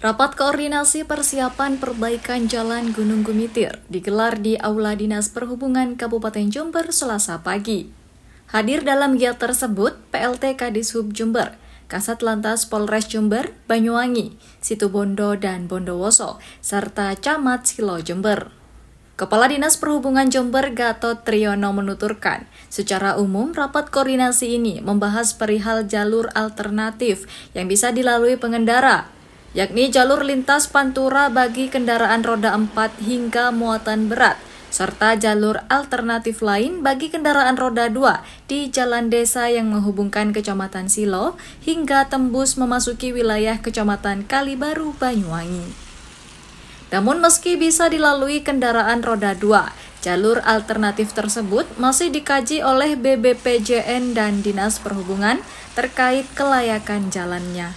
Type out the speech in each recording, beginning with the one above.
Rapat koordinasi persiapan perbaikan Jalan Gunung Gumitir digelar di Aula Dinas Perhubungan Kabupaten Jember Selasa pagi. Hadir dalam kegiatan tersebut PLT Kadishub Jember, Kasat Lantas Polres Jember, Banyuwangi, Situbondo dan Bondowoso, serta Camat Silo Jember. Kepala Dinas Perhubungan Jember Gatot Triyono menuturkan, secara umum rapat koordinasi ini membahas perihal jalur alternatif yang bisa dilalui pengendara, yakni jalur lintas pantura bagi kendaraan roda 4 hingga muatan berat, serta jalur alternatif lain bagi kendaraan roda 2 di jalan desa yang menghubungkan Kecamatan Silo hingga tembus memasuki wilayah Kecamatan Kalibaru, Banyuwangi. Namun meski bisa dilalui kendaraan roda 2, jalur alternatif tersebut masih dikaji oleh BBPJN dan Dinas Perhubungan terkait kelayakan jalannya.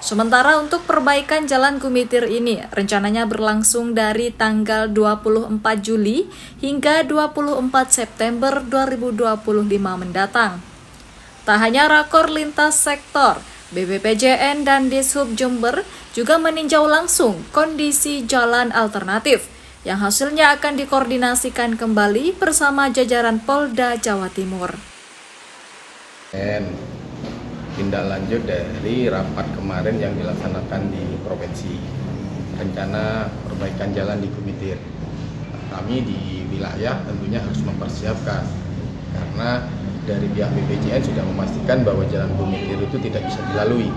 Sementara untuk perbaikan Jalan Gumitir ini rencananya berlangsung dari tanggal 24 Juli hingga 24 September 2025 mendatang. Tak hanya rakor lintas sektor, BBPJN dan Dishub Jember juga meninjau langsung kondisi jalan alternatif yang hasilnya akan dikoordinasikan kembali bersama jajaran Polda Jawa Timur. Tindak lanjut dari rapat kemarin yang dilaksanakan di provinsi, rencana perbaikan jalan di Gumitir. Kami di wilayah tentunya harus mempersiapkan, karena dari pihak BPJN sudah memastikan bahwa jalan Gumitir itu tidak bisa dilalui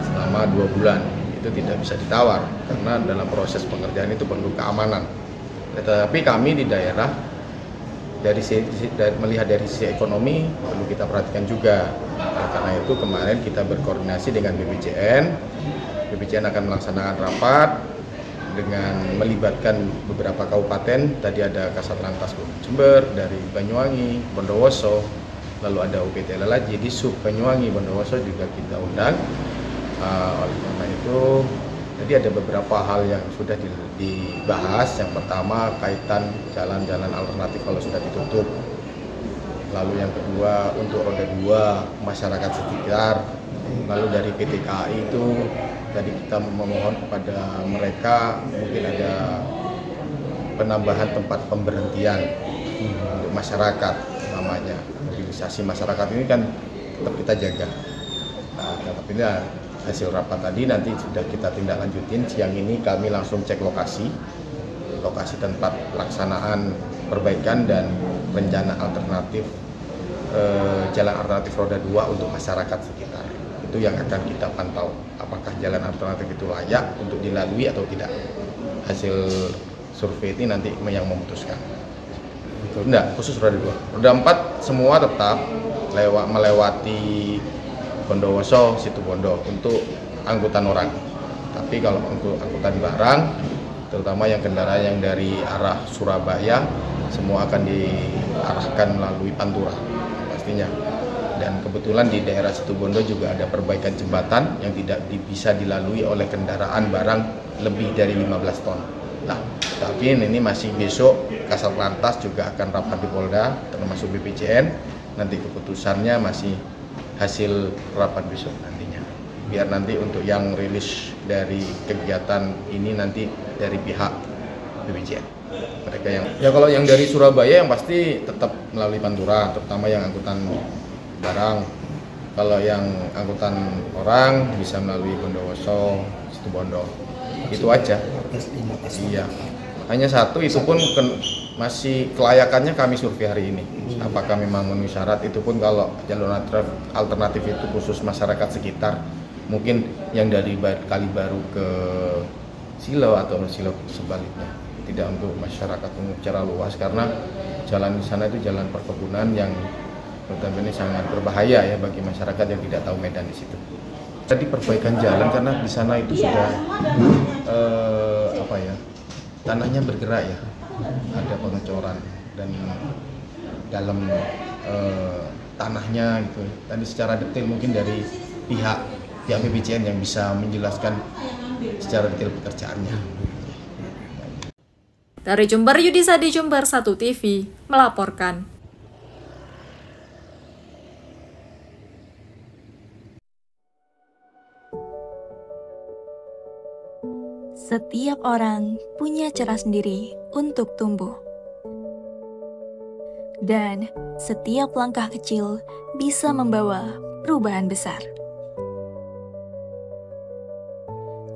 selama 2 bulan. Itu tidak bisa ditawar, karena dalam proses pengerjaan itu perlu keamanan. Tetapi kami di daerah, melihat dari sisi ekonomi perlu kita perhatikan juga. Karena itu kemarin kita berkoordinasi dengan BPJN. BPJN akan melaksanakan rapat dengan melibatkan beberapa kabupaten. Tadi ada Kasat Lantas Jember, dari Banyuwangi, Bondowoso, lalu ada UPT Lelaji, Dishub Banyuwangi, Bondowoso juga kita undang. Oleh karena itu, jadi ada beberapa hal yang sudah dibahas. Yang pertama kaitan jalan-jalan alternatif kalau sudah ditutup. Lalu yang kedua untuk roda 2 masyarakat sekitar. Lalu dari PT KAI itu tadi kita memohon kepada mereka mungkin ada penambahan tempat pemberhentian untuk masyarakat, namanya mobilisasi masyarakat ini kan tetap kita jaga. Nah, tapi ini hasil rapat tadi nanti sudah kita tindak lanjutin. Siang ini kami langsung cek lokasi tempat pelaksanaan perbaikan dan rencana alternatif jalan alternatif roda 2 untuk masyarakat sekitar. Itu yang akan kita pantau, apakah jalan alternatif itu layak untuk dilalui atau tidak. Hasil survei ini nanti yang memutuskan. Enggak, khusus roda 2. Roda 4 semua tetap melewati Bondowoso, Situbondo untuk angkutan orang. Tapi kalau untuk angkutan barang, terutama yang kendaraan yang dari arah Surabaya, semua akan diarahkan melalui Pantura pastinya. Dan kebetulan di daerah Situbondo juga ada perbaikan jembatan yang tidak bisa dilalui oleh kendaraan barang lebih dari 15 ton. Nah, tapi ini masih besok Kasat Lantas juga akan rapat di Polda, termasuk BPJN. Nanti keputusannya masih hasil rapat besok nantinya. Biar nanti untuk yang rilis dari kegiatan ini nanti dari pihak BPJN. Mereka yang kalau yang dari Surabaya yang pasti tetap melalui Pantura, terutama yang angkutan barang. Kalau yang angkutan orang bisa melalui Bondowoso, Situbondo. Itu aja. Iya. Hanya satu, itu pun masih kelayakannya kami survei hari ini. Apakah memang memenuhi syarat, itu pun kalau jalur alternatif itu khusus masyarakat sekitar. Mungkin yang dari Kalibaru ke Silo atau Silo sebaliknya. Tidak untuk masyarakat umum secara luas, karena jalan di sana itu jalan perkebunan yang notabene sangat berbahaya ya bagi masyarakat yang tidak tahu medan di situ. Tadi perbaikan jalan karena di sana itu sudah tanahnya bergerak ya, ada pengecoran dan dalam tanahnya gitu. Tadi secara detail mungkin dari pihak BPJN yang bisa menjelaskan secara detail pekerjaannya. Dari Jember, Yudisa di Jember 1 TV melaporkan. Setiap orang punya cara sendiri untuk tumbuh. Dan setiap langkah kecil bisa membawa perubahan besar.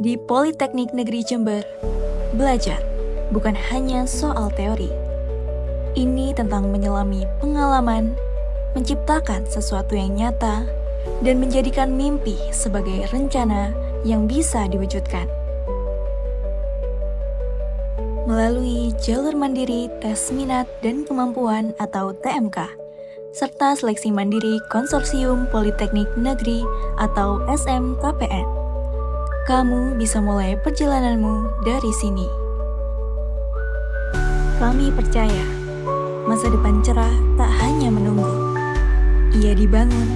Di Politeknik Negeri Jember, belajar bukan hanya soal teori. Ini tentang menyelami pengalaman, menciptakan sesuatu yang nyata, dan menjadikan mimpi sebagai rencana yang bisa diwujudkan. Melalui jalur mandiri tes minat dan kemampuan atau TMK, serta seleksi mandiri Konsorsium Politeknik Negeri atau SMKPN, kamu bisa mulai perjalananmu dari sini. Kami percaya, masa depan cerah tak hanya menunggu. Ia dibangun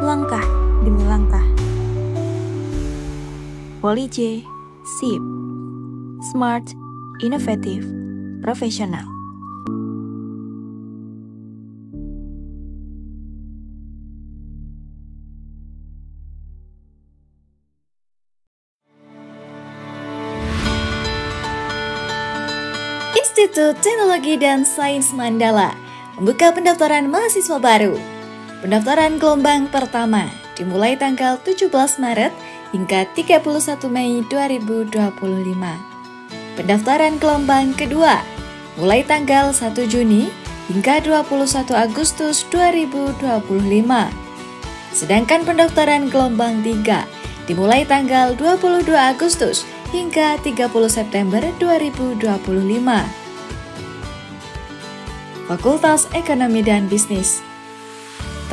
langkah demi langkah. PoliJ, SIP, Smart, Inovatif, Profesional. Institut Teknologi dan Sains Mandala membuka pendaftaran mahasiswa baru. Pendaftaran gelombang pertama dimulai tanggal 17 Maret hingga 31 Mei 2025. Pendaftaran gelombang kedua mulai tanggal 1 Juni hingga 21 Agustus 2025. Sedangkan pendaftaran gelombang 3 dimulai tanggal 22 Agustus hingga 30 September 2025. Fakultas Ekonomi dan Bisnis.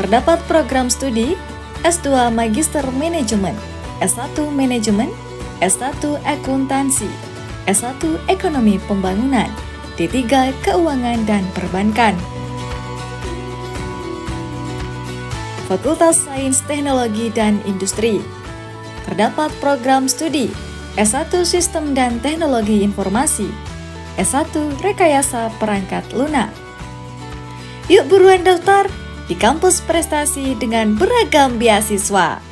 Terdapat program studi S2 Magister Manajemen, S1 Manajemen, S1 Akuntansi, S1 Ekonomi Pembangunan, D3 Keuangan dan Perbankan. Fakultas Sains Teknologi dan Industri. Terdapat program studi S1 Sistem dan Teknologi Informasi, S1 Rekayasa Perangkat Lunak. Yuk buruan daftar di kampus prestasi dengan beragam beasiswa.